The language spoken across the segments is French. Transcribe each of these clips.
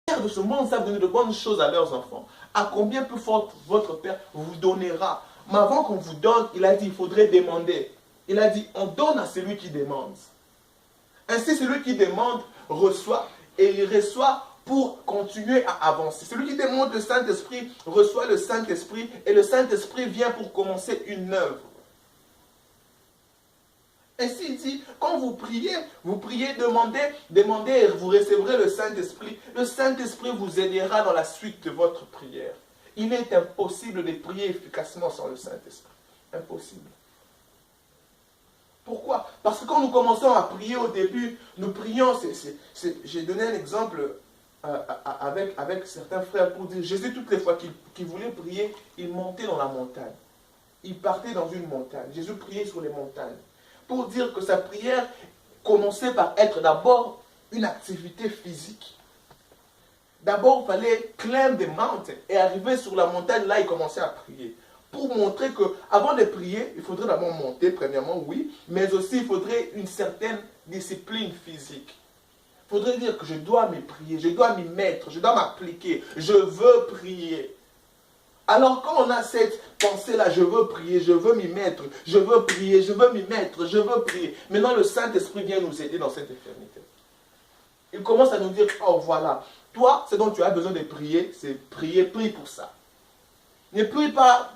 de ce monde savent donner de bonnes choses à leurs enfants, à combien plus fort votre Père vous donnera. Mais avant qu'on vous donne, il a dit, il faudrait demander. Il a dit, on donne à celui qui demande. Ainsi, celui qui demande reçoit, et il reçoit pour continuer à avancer. Celui qui demande le Saint-Esprit reçoit le Saint-Esprit, et le Saint-Esprit vient pour commencer une œuvre. Ainsi, il dit, quand vous priez, demandez et vous recevrez le Saint-Esprit. Le Saint-Esprit vous aidera dans la suite de votre prière. Il est impossible de prier efficacement sans le Saint-Esprit. Impossible. Pourquoi? Parce que quand nous commençons à prier au début, nous prions, j'ai donné un exemple avec certains frères pour dire, Jésus, toutes les fois qu'il voulait prier, il montait dans la montagne. Il partait dans une montagne. Jésus priait sur les montagnes. Pour dire que sa prière commençait par être d'abord une activité physique. D'abord, il fallait climb the mountain et arriver sur la montagne, là, il commençait à prier. Pour montrer qu'avant de prier, il faudrait d'abord monter, premièrement, oui, mais aussi il faudrait une certaine discipline physique. Il faudrait dire que je dois me prier, je dois m'y mettre, je dois m'appliquer, je veux prier. Alors quand on a cette pensée-là, je veux prier, je veux m'y mettre, je veux prier, je veux m'y mettre, je veux prier. Maintenant le Saint-Esprit vient nous aider dans cette infirmité. Il commence à nous dire, oh voilà, toi, ce dont tu as besoin de prier, c'est prier, prie pour ça. Ne prie pas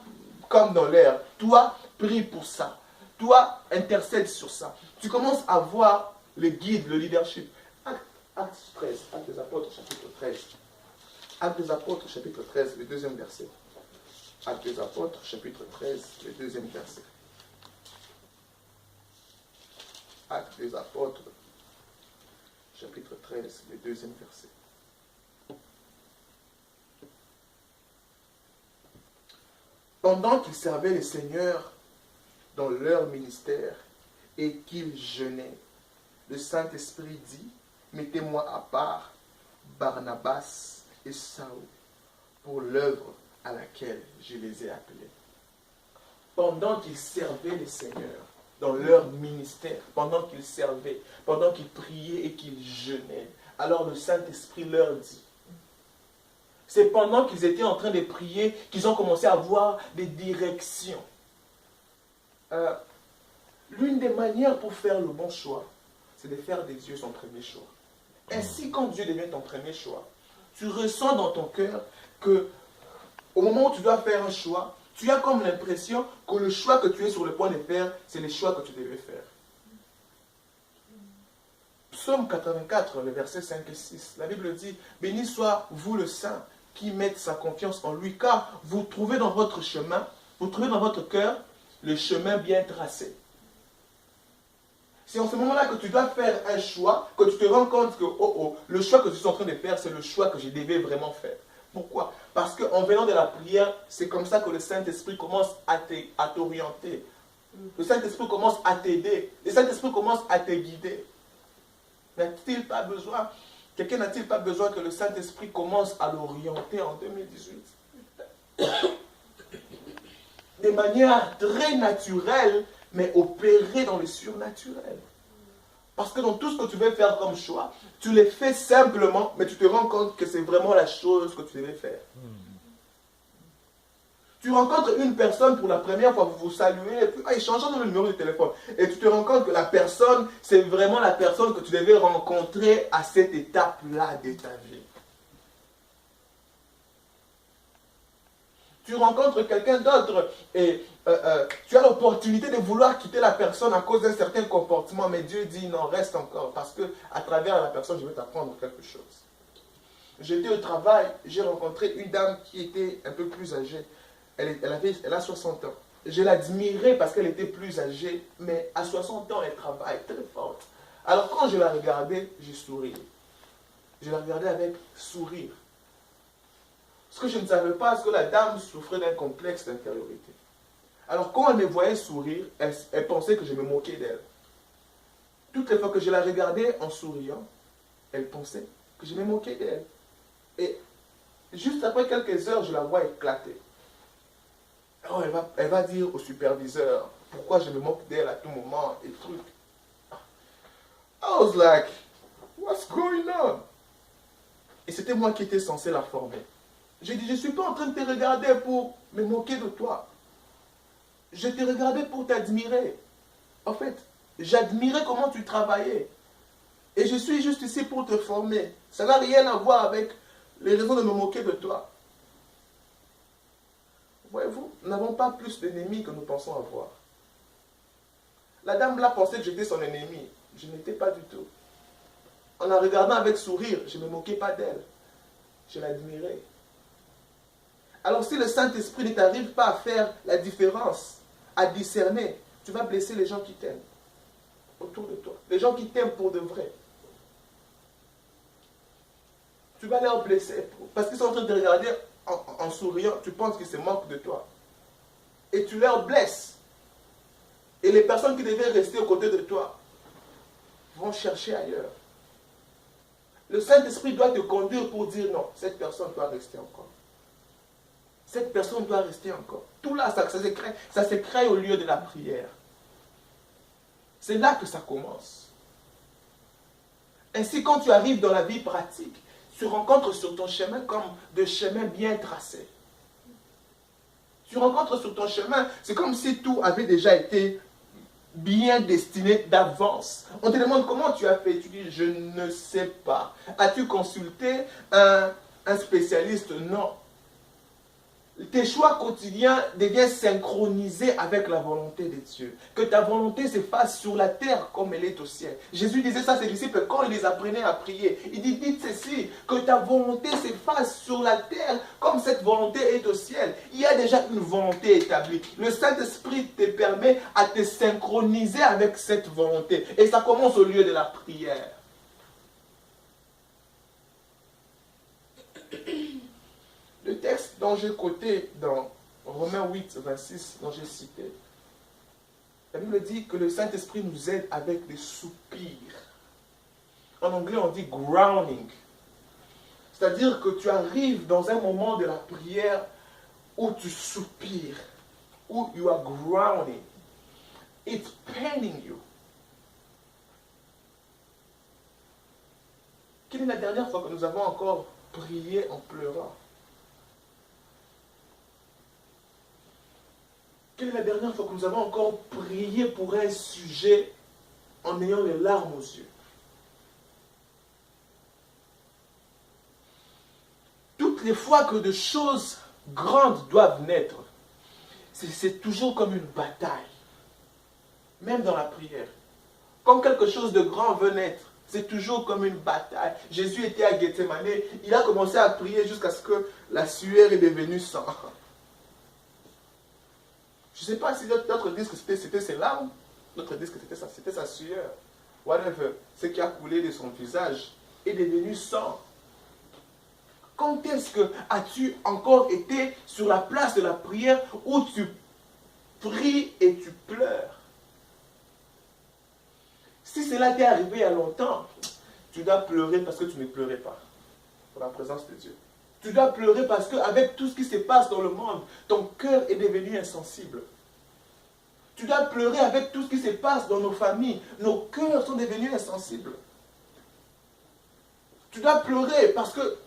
comme dans l'air. Toi, prie pour ça. Toi, intercède sur ça. Tu commences à voir le guide, le leadership. Acte 13, Acte des Apôtres, chapitre 13. Acte des Apôtres, chapitre 13, le deuxième verset. Actes des Apôtres, chapitre 13, le deuxième verset. Actes des Apôtres, chapitre 13, le deuxième verset. Pendant qu'ils servaient le Seigneur dans leur ministère et qu'ils jeûnaient, le Saint-Esprit dit, mettez-moi à part Barnabas et Saül pour l'œuvre à laquelle je les ai appelés. Pendant qu'ils servaient le Seigneur dans leur ministère, pendant qu'ils servaient, pendant qu'ils priaient et qu'ils jeûnaient, alors le Saint-Esprit leur dit, c'est pendant qu'ils étaient en train de prier qu'ils ont commencé à voir des directions. L'une des manières pour faire le bon choix, c'est de faire de Dieu son premier choix. Ainsi, quand Dieu devient ton premier choix, tu ressens dans ton cœur que au moment où tu dois faire un choix, tu as comme l'impression que le choix que tu es sur le point de faire, c'est le choix que tu devais faire. Psaume 84, le verset 5 et 6, la Bible dit, béni soit vous le Saint, qui mette sa confiance en lui, car vous trouvez dans votre chemin, vous trouvez dans votre cœur le chemin bien tracé. C'est en ce moment-là que tu dois faire un choix, que tu te rends compte que le choix que tu es en train de faire, c'est le choix que je devais vraiment faire. Pourquoi? Parce qu'en venant de la prière, c'est comme ça que le Saint-Esprit commence à t'orienter. Le Saint-Esprit commence à t'aider. Le Saint-Esprit commence à te guider. N'a-t-il pas besoin, quelqu'un n'a-t-il pas besoin que le Saint-Esprit commence à l'orienter en 2018? De manière très naturelle, mais opérer dans le surnaturel. Parce que dans tout ce que tu veux faire comme choix, tu les fais simplement, mais tu te rends compte que c'est vraiment la chose que tu devais faire. Tu rencontres une personne pour la première fois, vous vous saluez, et puis échangeons le numéro de téléphone. Et tu te rends compte que la personne, c'est vraiment la personne que tu devais rencontrer à cette étape-là de ta vie. Tu rencontres quelqu'un d'autre et tu as l'opportunité de vouloir quitter la personne à cause d'un certain comportement, mais Dieu dit non, reste encore, parce qu'à travers la personne, je vais t'apprendre quelque chose. J'étais au travail, j'ai rencontré une dame qui était un peu plus âgée. Elle a 60 ans. Je l'admirais parce qu'elle était plus âgée, mais à 60 ans, elle travaille très forte. Alors quand je la regardais, je souriais. Je la regardais avec sourire. Ce que je ne savais pas, c'est que la dame souffrait d'un complexe d'infériorité. Alors quand elle me voyait sourire, elle pensait que je me moquais d'elle. Toutes les fois que je la regardais en souriant, elle pensait que je me moquais d'elle. Et juste après quelques heures, je la vois éclater. Alors elle va dire au superviseur, pourquoi je me moque d'elle à tout moment et truc. I was like, what's going on? Et c'était moi qui étais censé la former. J'ai dit, je ne suis pas en train de te regarder pour me moquer de toi. Je te regardais pour t'admirer. En fait, j'admirais comment tu travaillais. Et je suis juste ici pour te former. Ça n'a rien à voir avec les raisons de me moquer de toi. Voyez-vous, nous n'avons pas plus d'ennemis que nous pensons avoir. La dame là pensait que j'étais son ennemi. Je n'étais pas du tout. En la regardant avec sourire, je ne me moquais pas d'elle. Je l'admirais. Alors si le Saint-Esprit ne t'arrive pas à faire la différence, à discerner, tu vas blesser les gens qui t'aiment autour de toi. Les gens qui t'aiment pour de vrai. Tu vas les blesser parce qu'ils sont en train de te regarder en souriant. Tu penses qu'ils se moquent de toi. Et tu leur blesses. Et les personnes qui devaient rester aux côtés de toi vont chercher ailleurs. Le Saint-Esprit doit te conduire pour dire non, cette personne doit rester encore. Cette personne doit rester encore. Tout là, ça se crée au lieu de la prière. C'est là que ça commence. Ainsi, quand tu arrives dans la vie pratique, tu rencontres sur ton chemin comme de chemins bien tracés. Tu rencontres sur ton chemin, c'est comme si tout avait déjà été bien destiné d'avance. On te demande comment tu as fait. Tu dis, je ne sais pas. As-tu consulté un spécialiste? Non. Tes choix quotidiens deviennent synchronisés avec la volonté de Dieu. Que ta volonté se fasse sur la terre comme elle est au ciel. Jésus disait ça à ses disciples quand il les apprenait à prier. Il dit, dites ceci, que ta volonté se fasse sur la terre comme cette volonté est au ciel. Il y a déjà une volonté établie. Le Saint-Esprit te permet à te synchroniser avec cette volonté. Et ça commence au lieu de la prière. Le texte dont j'ai quoté dans Romains 8, 26, dont j'ai cité, la Bible dit que le Saint-Esprit nous aide avec des soupirs. En anglais, on dit grounding. C'est-à-dire que tu arrives dans un moment de la prière où tu soupires, où you are grounding. It's paining you. Quelle est la dernière fois que nous avons encore prié en pleurant? Quelle est la dernière fois que nous avons encore prié pour un sujet en ayant les larmes aux yeux? Toutes les fois que de choses grandes doivent naître, c'est toujours comme une bataille. Même dans la prière. Quand quelque chose de grand veut naître, c'est toujours comme une bataille. Jésus était à Gethsemane, il a commencé à prier jusqu'à ce que la sueur est devenue sang. Je ne sais pas si notre disque c'était ses larmes, notre disque c'était sa sueur. Whatever, ce qui a coulé de son visage est devenu sang. Quand est-ce que as-tu encore été sur la place de la prière où tu pries et tu pleures? Si cela t'est arrivé il y a longtemps, tu dois pleurer parce que tu ne pleurais pas pour la présence de Dieu. Tu dois pleurer parce qu'avec tout ce qui se passe dans le monde, ton cœur est devenu insensible. Tu dois pleurer avec tout ce qui se passe dans nos familles. Nos cœurs sont devenus insensibles. Tu dois pleurer parce que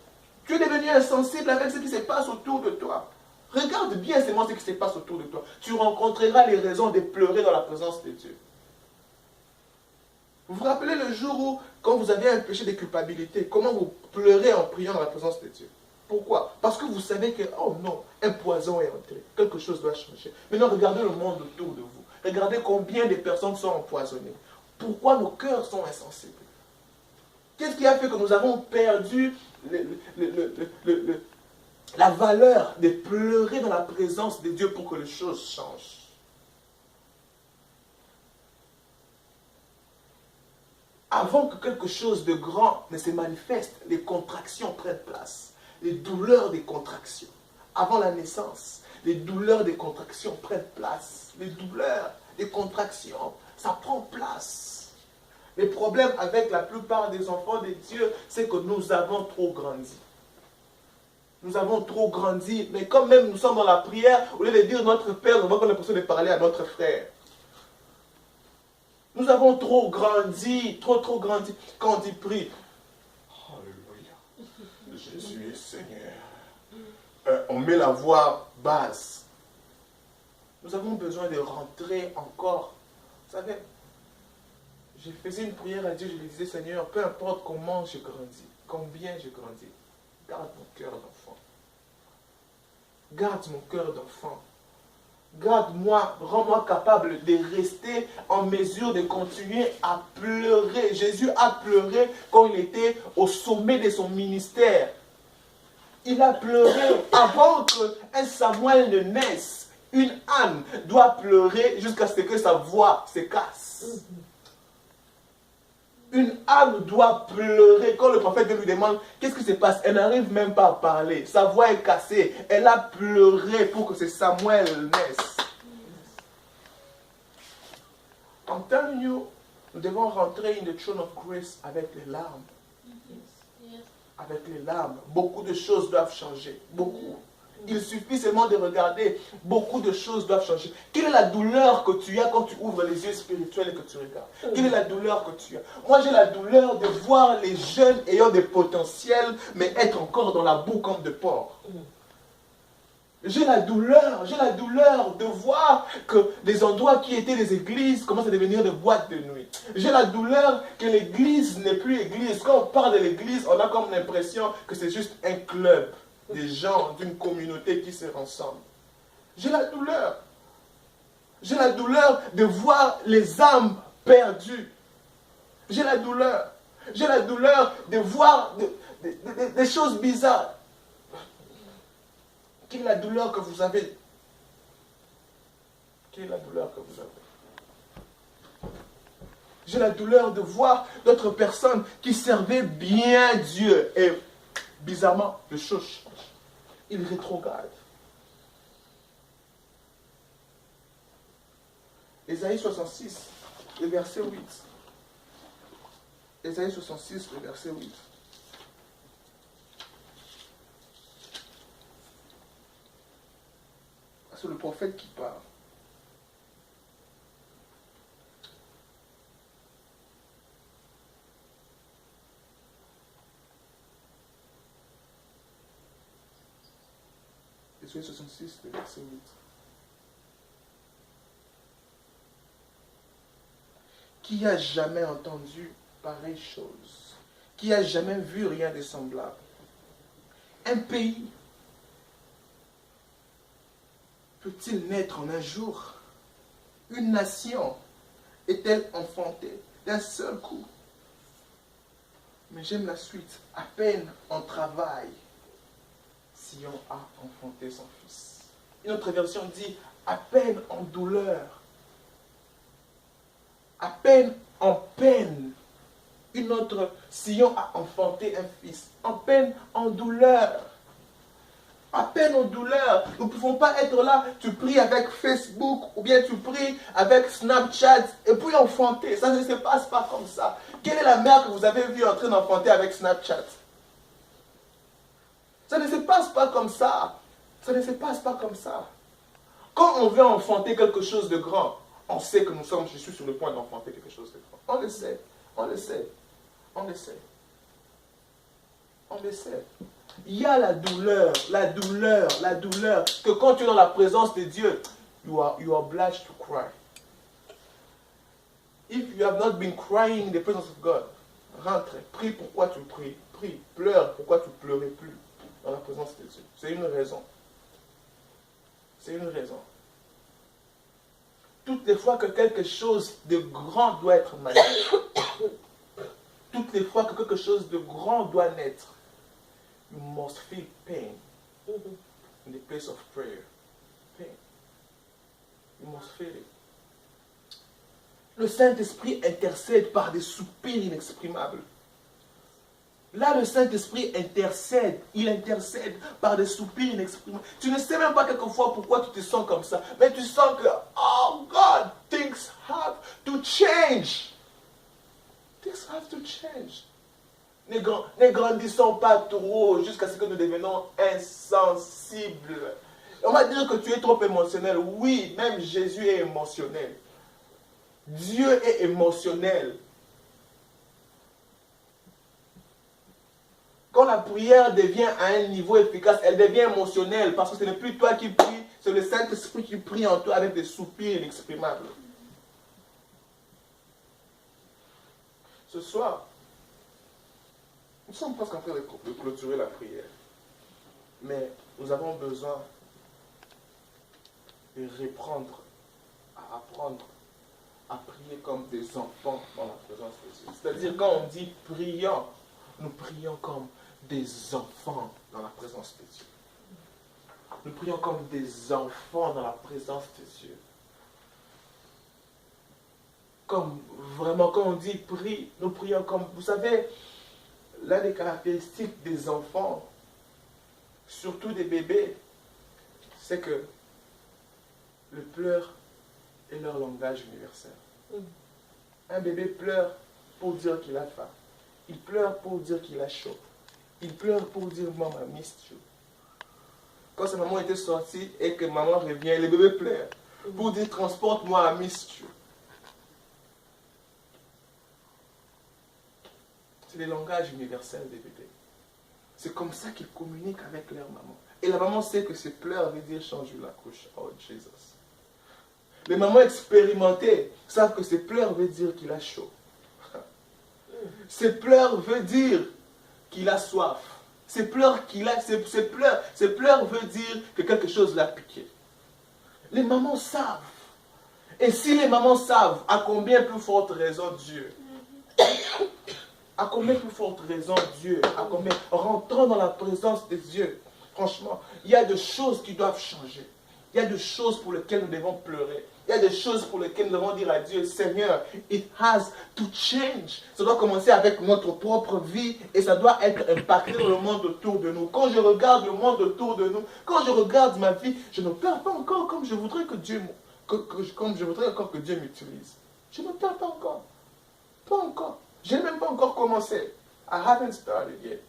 tu es devenu insensible avec ce qui se passe autour de toi. Regarde bien seulement ce qui se passe autour de toi. Tu rencontreras les raisons de pleurer dans la présence de Dieu. Vous vous rappelez le jour où, quand vous avez un péché de culpabilité, comment vous pleurez en priant dans la présence de Dieu? Pourquoi? Parce que vous savez que, oh non, un poison est entré. Quelque chose doit changer. Maintenant, regardez le monde autour de vous. Regardez combien de personnes sont empoisonnées. Pourquoi nos cœurs sont insensibles? Qu'est-ce qui a fait que nous avons perdu la valeur de pleurer dans la présence de Dieu pour que les choses changent? Avant que quelque chose de grand ne se manifeste, les contractions prennent place. Les douleurs des contractions. Avant la naissance, les douleurs des contractions prennent place. Les douleurs des contractions, ça prend place. Le problème avec la plupart des enfants de Dieu, c'est que nous avons trop grandi. Nous avons trop grandi, mais quand même nous sommes dans la prière, au lieu de dire notre Père, nous avons l'impression de parler à notre frère. Nous avons trop grandi, trop grandi. Quand on dit prie, alléluia, Jésus est Seigneur. On met la voix basse. Nous avons besoin de rentrer encore. Vous savez, je faisais une prière à Dieu, je lui disais, Seigneur, peu importe comment je grandis, combien je grandis, garde mon cœur d'enfant. Garde mon cœur d'enfant. Garde-moi, rends-moi capable de rester en mesure de continuer à pleurer. Jésus a pleuré quand il était au sommet de son ministère. Il a pleuré avant qu'un Samuel ne naisse. Une âne doit pleurer jusqu'à ce que sa voix se casse. Une âme doit pleurer. Quand le prophète lui demande qu'est-ce qui se passe, elle n'arrive même pas à parler. Sa voix est cassée. Elle a pleuré pour que ce Samuel naisse. I'm telling you, nous devons rentrer in the throne of grace avec les larmes. Avec les larmes. Beaucoup de choses doivent changer. Beaucoup. Il suffit seulement de regarder. Beaucoup de choses doivent changer. Quelle est la douleur que tu as quand tu ouvres les yeux spirituels et que tu regardes? Quelle est la douleur que tu as? Moi, j'ai la douleur de voir les jeunes ayant des potentiels, mais être encore dans la boue comme de porc. J'ai la douleur de voir que des endroits qui étaient des églises commencent à devenir des boîtes de nuit. J'ai la douleur que l'église n'est plus église. Quand on parle de l'église, on a comme l'impression que c'est juste un club, des gens d'une communauté qui se rassemblent. J'ai la douleur. J'ai la douleur de voir les âmes perdues. J'ai la douleur. J'ai la douleur de voir des choses bizarres. Quelle est la douleur que vous avez? Quelle est la douleur que vous avez? J'ai la douleur de voir d'autres personnes qui servaient bien Dieu. Et bizarrement, les choses changent. Ils rétrogradent. Ésaïe 66, le verset 8. Ésaïe 66, le verset 8. C'est le prophète qui parle. Ésaïe 66, le verset 8. Qui a jamais entendu pareille chose? Qui a jamais vu rien de semblable? Un pays peut-il naître en un jour? Une nation est-elle enfantée d'un seul coup? Mais j'aime la suite. À peine en travail, Sion a enfanté son fils. Une autre version dit, à peine en douleur. À peine en peine. Une autre, Sion a enfanté un fils. En peine en douleur. À peine en douleur. Nous ne pouvons pas être là, tu pries avec Facebook ou bien tu pries avec Snapchat et puis enfanter. Ça ne se passe pas comme ça. Quelle est la mère que vous avez vue en train d'enfanter avec Snapchat? Ça ne se passe pas comme ça. Ça ne se passe pas comme ça. Quand on veut enfanter quelque chose de grand, on sait que je suis sur le point d'enfanter quelque chose de grand. On le sait. On le sait. On le sait. On le sait. Il y a la douleur, que quand tu es dans la présence de Dieu, you are obliged to cry. If you have not been crying in the presence of God, rentre, prie pourquoi tu pries, prie, pleure pourquoi tu ne pleurais plus dans la présence de Dieu. C'est une raison. C'est une raison. Toutes les fois que quelque chose de grand doit être manifesté, toutes les fois que quelque chose de grand doit naître, you must feel pain in the place of prayer. Pain. You must feel it. Le Saint-Esprit intercède par des soupirs inexprimables. Là, le Saint-Esprit intercède. Il intercède par des soupirs inexprimables. Tu ne sais même pas quelquefois pourquoi tu te sens comme ça. Mais tu sens que, oh God, things have to change. Things have to change. Ne grandissons pas trop jusqu'à ce que nous devenons insensibles. On va dire que tu es trop émotionnel. Oui, même Jésus est émotionnel. Dieu est émotionnel. quand la prière devient à un niveau efficace, elle devient émotionnelle parce que ce n'est plus toi qui pries, c'est le Saint-Esprit qui prie en toi avec des soupirs inexprimables. Ce soir, nous sommes presque en train de clôturer la prière. Mais nous avons besoin de reprendre, à apprendre à prier comme des enfants dans la présence de Dieu. C'est-à-dire quand on dit prions, nous prions comme des enfants dans la présence de Dieu. Nous prions comme des enfants dans la présence de Dieu. Comme vraiment, quand on dit prie, nous prions comme, vous savez, l'une des caractéristiques des enfants, surtout des bébés, c'est que le pleur est leur langage universel. Un bébé pleure pour dire qu'il a faim. Il pleure pour dire qu'il a chaud. Il pleure pour dire « Maman, I missed you ». Quand sa maman était sortie et que maman revient, le bébé pleure pour dire « Transporte-moi, I missed you ». C'est le langage universel des bébés. C'est comme ça qu'ils communiquent avec leur maman. Et la maman sait que ces pleurs veut dire « Change la couche ». Oh, Jesus. Les mamans expérimentées savent que ces pleurs veut dire qu'il a chaud. Ces pleurs veut dire qu'il a soif. Ces pleurs veut dire que quelque chose l'a piqué. Les mamans savent. Et si les mamans savent, à combien plus forte raison Dieu? À combien plus forte raison Dieu? À combien? Rentrons dans la présence de Dieu. Franchement, il y a des choses qui doivent changer. Il y a des choses pour lesquelles nous devons pleurer. Il y a des choses pour lesquelles nous devons dire à Dieu, Seigneur, it has to change. Ça doit commencer avec notre propre vie et ça doit être impacté dans le monde autour de nous. Quand je regarde le monde autour de nous, quand je regarde ma vie, je ne perds pas encore comme je voudrais que Dieu m'utilise. Je ne perds pas encore. Pas encore. Je n'ai même pas encore commencé. I haven't started yet.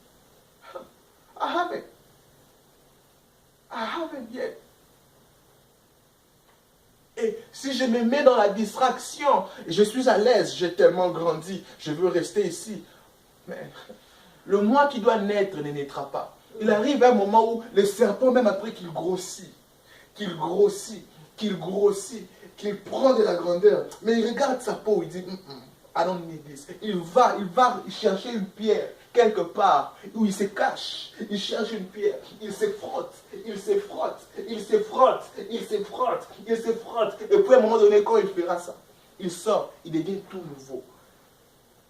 I haven't yet. Et si je me mets dans la distraction, je suis à l'aise, j'ai tellement grandi, je veux rester ici. Mais le moi qui doit naître ne naîtra pas. Il arrive un moment où le serpent, même après qu'il grossit, qu'il prend de la grandeur, mais il regarde sa peau, il dit, I don't need this. Il va chercher une pierre quelque part où il se cache. Il cherche une pierre, il se frotte. Et puis à un moment donné, quand il fera ça, il sort, il devient tout nouveau.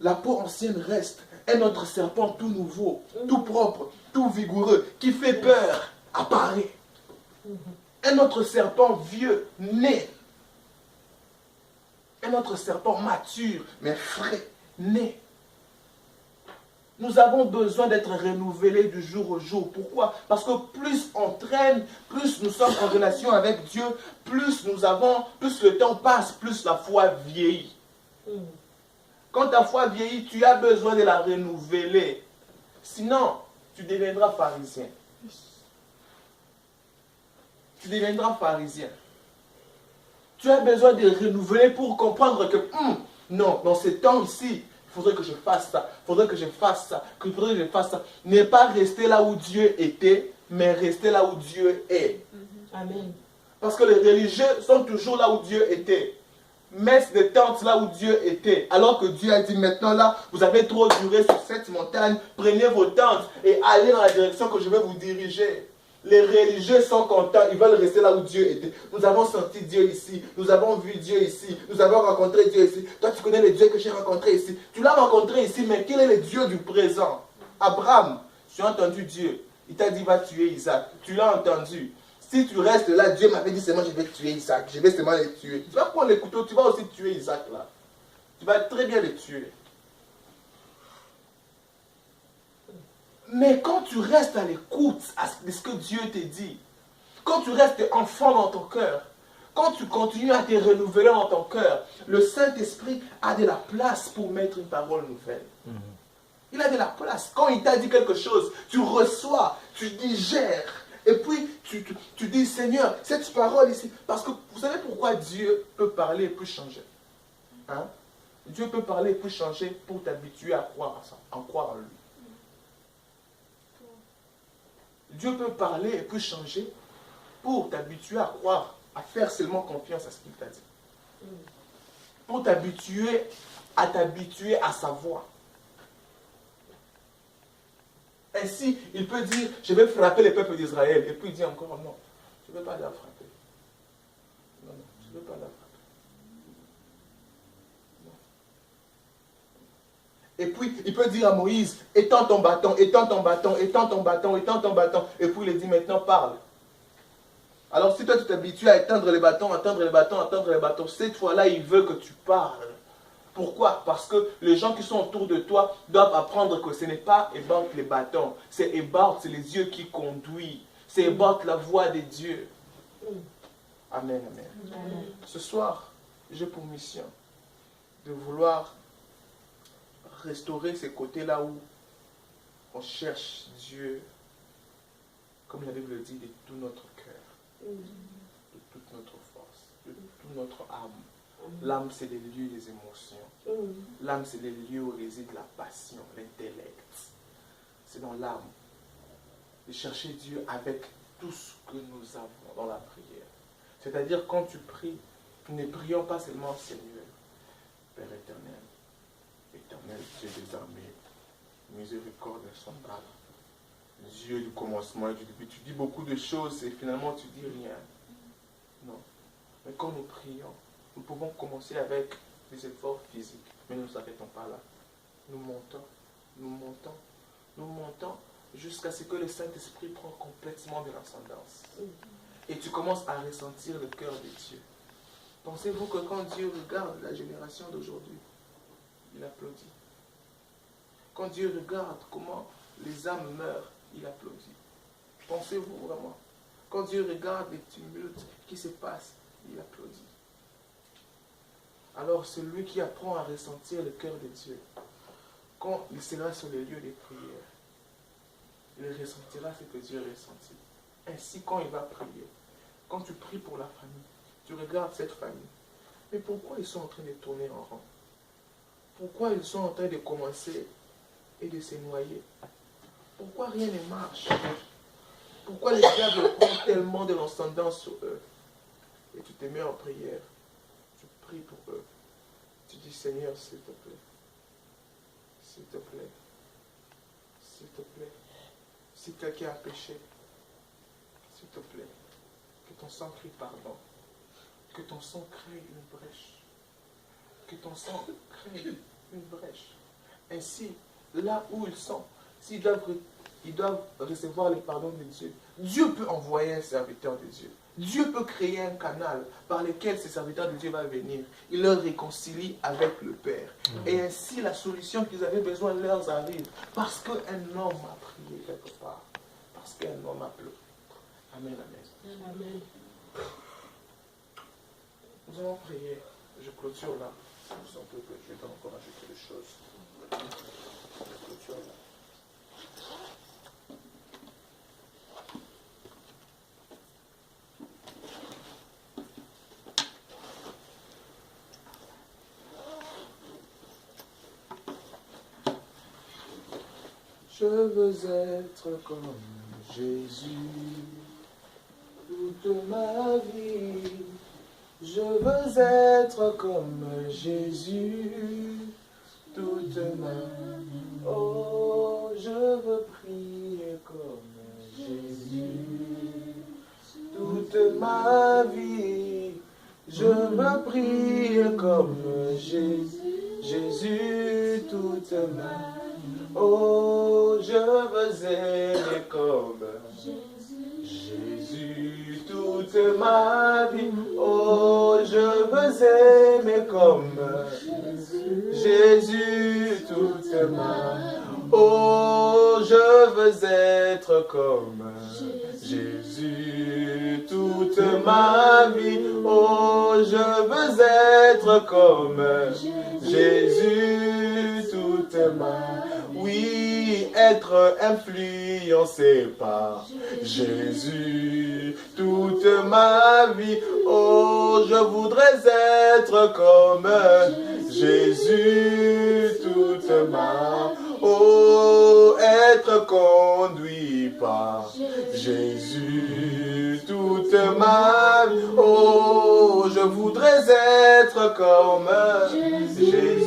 La peau ancienne reste. Un autre serpent tout nouveau, tout propre, tout vigoureux, qui fait peur, apparaît. Un autre serpent vieux, naît. Un autre serpent mature, mais frais, né. Nous avons besoin d'être renouvelés du jour au jour. Pourquoi? Parce que plus on traîne, plus nous sommes en relation avec Dieu, plus le temps passe, plus la foi vieillit. Quand ta foi vieillit, tu as besoin de la renouveler. Sinon, tu deviendras pharisien. Tu deviendras pharisien. Tu as besoin de renouveler pour comprendre que, non, dans ce temps ici, il faudrait que je fasse ça, Ne pas rester là où Dieu était, mais rester là où Dieu est. Amen. Parce que les religieux sont toujours là où Dieu était. Mettent des tentes là où Dieu était. Alors que Dieu a dit, maintenant là, vous avez trop duré sur cette montagne, prenez vos tentes et allez dans la direction que je vais vous diriger. Les religieux sont contents, ils veulent rester là où Dieu était. Nous avons senti Dieu ici, nous avons vu Dieu ici, nous avons rencontré Dieu ici. Toi, tu connais le Dieu que j'ai rencontré ici. Tu l'as rencontré ici, mais quel est le Dieu du présent? Abraham, tu as entendu Dieu. Il t'a dit, va tuer Isaac. Tu l'as entendu. Si tu restes là, Dieu m'avait dit seulement, je vais tuer Isaac. Je vais seulement le tuer. Tu vas prendre le couteau, tu vas aussi tuer Isaac là. Tu vas très bien le tuer. Mais quand tu restes à l'écoute de ce que Dieu te dit, quand tu restes enfant dans ton cœur, quand tu continues à te renouveler dans ton cœur, le Saint-Esprit a de la place pour mettre une parole nouvelle. Il a de la place. Quand il t'a dit quelque chose, tu reçois, tu digères. Et puis, tu dis, Seigneur, cette parole ici, parce que vous savez pourquoi Dieu peut parler et peut changer? Dieu peut parler et peut changer pour t'habituer à croire à ça, à croire en lui. Dieu peut parler et peut changer pour t'habituer à croire, à faire seulement confiance à ce qu'il t'a dit. Pour t'habituer à sa voix. Ainsi, il peut dire, je vais frapper les peuples d'Israël. Et puis il dit encore, non, je ne vais pas la frapper. Non, je ne vais pas la frapper. Et puis, il peut dire à Moïse, étends ton bâton, étends ton bâton, étends ton bâton, étends ton bâton. Et puis, il dit, maintenant, parle. Alors, si toi, tu t'habitues à étendre les bâtons, étendre les bâtons, étendre les bâtons, cette fois-là, il veut que tu parles. Pourquoi? Parce que les gens qui sont autour de toi doivent apprendre que ce n'est pas about les bâtons, c'est about, c'est les yeux qui conduisent. C'est about la voix de Dieu. Amen, amen. Amen. Ce soir, j'ai pour mission de vouloir restaurer ces côtés-là où on cherche Dieu, comme la Bible le dit, de tout notre cœur, de toute notre force, de toute notre âme. L'âme, c'est les lieux des émotions. L'âme, c'est les lieux où réside la passion, l'intellect. C'est dans l'âme. De chercher Dieu avec tout ce que nous avons dans la prière. C'est-à-dire, quand tu pries, nous ne prions pas seulement Seigneur, Père éternel, éternel Dieu des armées, miséricorde insondable, Dieu du commencement et du début. Tu dis beaucoup de choses et finalement tu dis rien. Non. Mais quand nous prions, nous pouvons commencer avec des efforts physiques, mais nous ne nous arrêtons pas là. Nous montons, nous montons, nous montons jusqu'à ce que le Saint-Esprit prend complètement de l'ascendance. Et tu commences à ressentir le cœur de Dieu. Pensez-vous que quand Dieu regarde la génération d'aujourd'hui, il applaudit. Quand Dieu regarde comment les âmes meurent, il applaudit. Pensez-vous vraiment? Quand Dieu regarde les tumultes qui se passent, il applaudit. Alors celui qui apprend à ressentir le cœur de Dieu, quand il sera sur les lieux des prières, il ressentira ce que Dieu ressentit. Ainsi, quand il va prier, quand tu pries pour la famille, tu regardes cette famille. Mais pourquoi ils sont en train de tourner en rond? Pourquoi ils sont en train de commencer et de se noyer? Pourquoi rien ne marche? Pourquoi les diables prennent tellement de l'ascendance sur eux? Et tu te mets en prière. Tu pries pour eux. Tu dis, Seigneur, s'il te plaît. S'il te plaît. S'il te plaît. Si quelqu'un a péché, s'il te plaît, que ton sang crie pardon. Que ton sang crée une brèche. Que ton sang crée une brèche. Ainsi, là où ils sont, s'ils doivent recevoir le pardon de Dieu, Dieu peut envoyer un serviteur de Dieu. Dieu peut créer un canal par lequel ce serviteur de Dieu va venir. Il leur réconcilie avec le Père. Et ainsi, la solution qu'ils avaient besoin leur arrive. Parce qu'un homme a prié quelque part. Parce qu'un homme a pleuré. Amen, amen. Amen. Nous allons prier. Je clôture là. Je sens que je vais encore ajouter des choses. Je clôture là. Je veux être comme Jésus toute ma vie. Je veux être comme Jésus toute ma vie. Oh, je veux prier comme Jésus toute ma vie. Je veux prier comme Jésus toute ma vie. Oh, je veux aimer comme Jésus toute ma vie. Oh, je veux aimer comme Jésus toute ma vie. Oh, je veux être comme Jésus toute ma vie. Oh, je veux être comme Jésus toute ma vie. Oui, être influencé par Jésus toute ma vie. Oh, je voudrais être comme Jésus toute ma vie. Oh, être conduit par Jésus toute ma vie. Oh, je voudrais être comme Jésus.